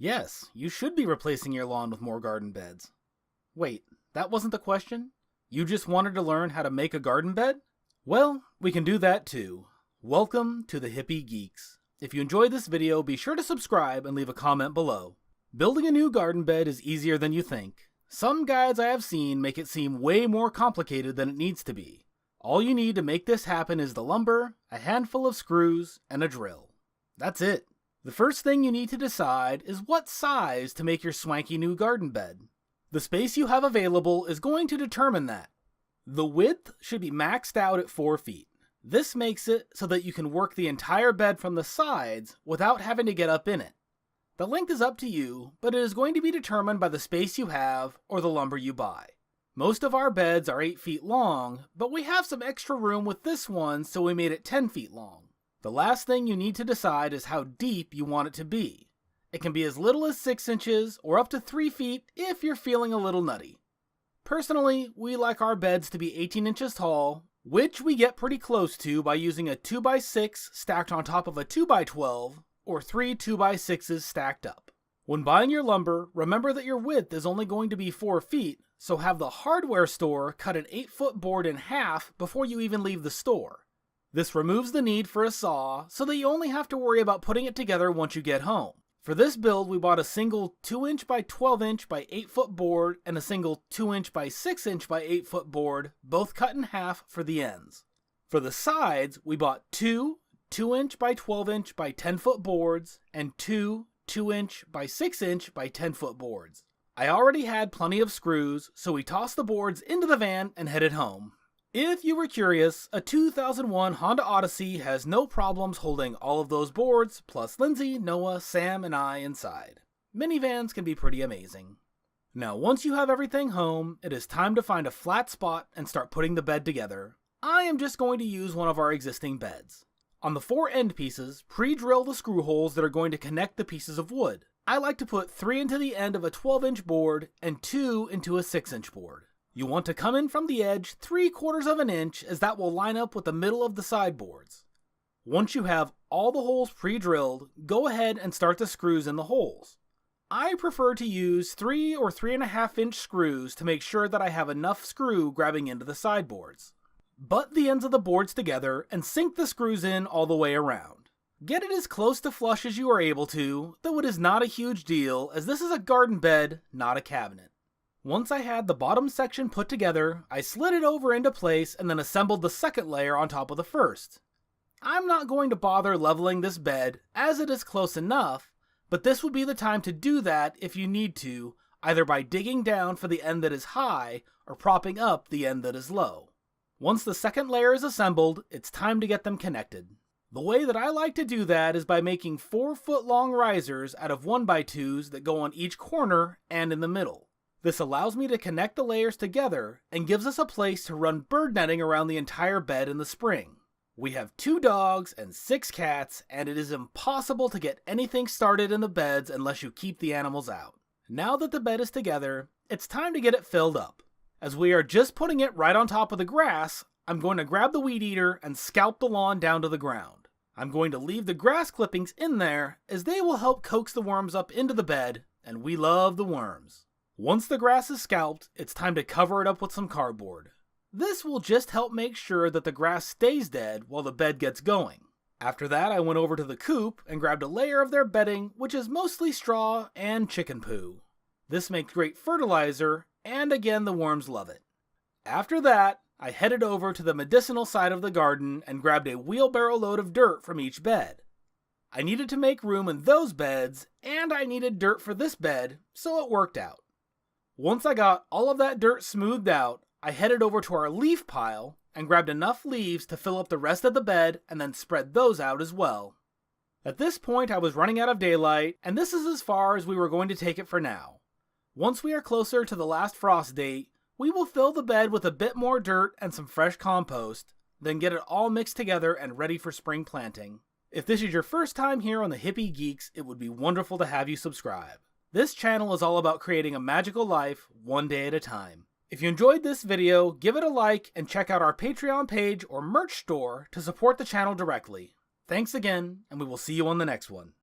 Yes, you should be replacing your lawn with more garden beds. Wait, that wasn't the question? You just wanted to learn how to make a garden bed? Well, we can do that too. Welcome to the Hippie Geeks. If you enjoyed this video, be sure to subscribe and leave a comment below. Building a new garden bed is easier than you think. Some guides I have seen make it seem way more complicated than it needs to be. All you need to make this happen is the lumber, a handful of screws, and a drill. That's it. The first thing you need to decide is what size to make your swanky new garden bed. The space you have available is going to determine that. The width should be maxed out at 4 feet. This makes it so that you can work the entire bed from the sides without having to get up in it. The length is up to you, but it is going to be determined by the space you have or the lumber you buy. Most of our beds are 8 feet long, but we have some extra room with this one, so we made it 10 feet long. The last thing you need to decide is how deep you want it to be. It can be as little as 6 inches or up to 3 feet if you're feeling a little nutty. Personally, we like our beds to be 18 inches tall, which we get pretty close to by using a 2x6 stacked on top of a 2x12 or 3 2x6s stacked up. When buying your lumber, remember that your width is only going to be 4 feet, so have the hardware store cut an 8-foot board in half before you even leave the store. This removes the need for a saw so that you only have to worry about putting it together once you get home. For this build, we bought a single 2-inch by 12-inch by 8-foot board and a single 2-inch by 6-inch by 8-foot board, both cut in half for the ends. For the sides, we bought two 2-inch by 12-inch by 10-foot boards and two 2-inch by 6-inch by 10-foot boards. I already had plenty of screws, so we tossed the boards into the van and headed home. If you were curious, a 2001 Honda Odyssey has no problems holding all of those boards, plus Lindsay, Noah, Sam, and I inside. Minivans can be pretty amazing. Now, once you have everything home, it is time to find a flat spot and start putting the bed together. I am just going to use one of our existing beds. On the 4 end pieces, pre-drill the screw holes that are going to connect the pieces of wood. I like to put 3 into the end of a 12-inch board and 2 into a 6-inch board. You want to come in from the edge 3/4 of an inch, as that will line up with the middle of the sideboards. Once you have all the holes pre-drilled, go ahead and start the screws in the holes. I prefer to use 3 or 3.5 inch screws to make sure that I have enough screw grabbing into the sideboards. Butt the ends of the boards together and sink the screws in all the way around. Get it as close to flush as you are able to, though it is not a huge deal, as this is a garden bed, not a cabinet. Once I had the bottom section put together, I slid it over into place and then assembled the second layer on top of the first. I'm not going to bother leveling this bed, as it is close enough, but this would be the time to do that if you need to, either by digging down for the end that is high or propping up the end that is low. Once the second layer is assembled, it's time to get them connected. The way that I like to do that is by making 4-foot long risers out of 1x2s that go on each corner and in the middle. This allows me to connect the layers together and gives us a place to run bird netting around the entire bed in the spring. We have 2 dogs and 6 cats, and it is impossible to get anything started in the beds unless you keep the animals out. Now that the bed is together, it's time to get it filled up. As we are just putting it right on top of the grass, I'm going to grab the weed eater and scalp the lawn down to the ground. I'm going to leave the grass clippings in there, as they will help coax the worms up into the bed, and we love the worms. Once the grass is scalped, it's time to cover it up with some cardboard. This will just help make sure that the grass stays dead while the bed gets going. After that, I went over to the coop and grabbed a layer of their bedding, which is mostly straw and chicken poo. This makes great fertilizer, and again, the worms love it. After that, I headed over to the medicinal side of the garden and grabbed a wheelbarrow load of dirt from each bed. I needed to make room in those beds, and I needed dirt for this bed, so it worked out. Once I got all of that dirt smoothed out, I headed over to our leaf pile and grabbed enough leaves to fill up the rest of the bed and then spread those out as well. At this point, I was running out of daylight, and this is as far as we were going to take it for now. Once we are closer to the last frost date, we will fill the bed with a bit more dirt and some fresh compost, then get it all mixed together and ready for spring planting. If this is your first time here on the Hippie Geeks, it would be wonderful to have you subscribe. This channel is all about creating a magical life, one day at a time. If you enjoyed this video, give it a like and check out our Patreon page or merch store to support the channel directly. Thanks again, and we will see you on the next one.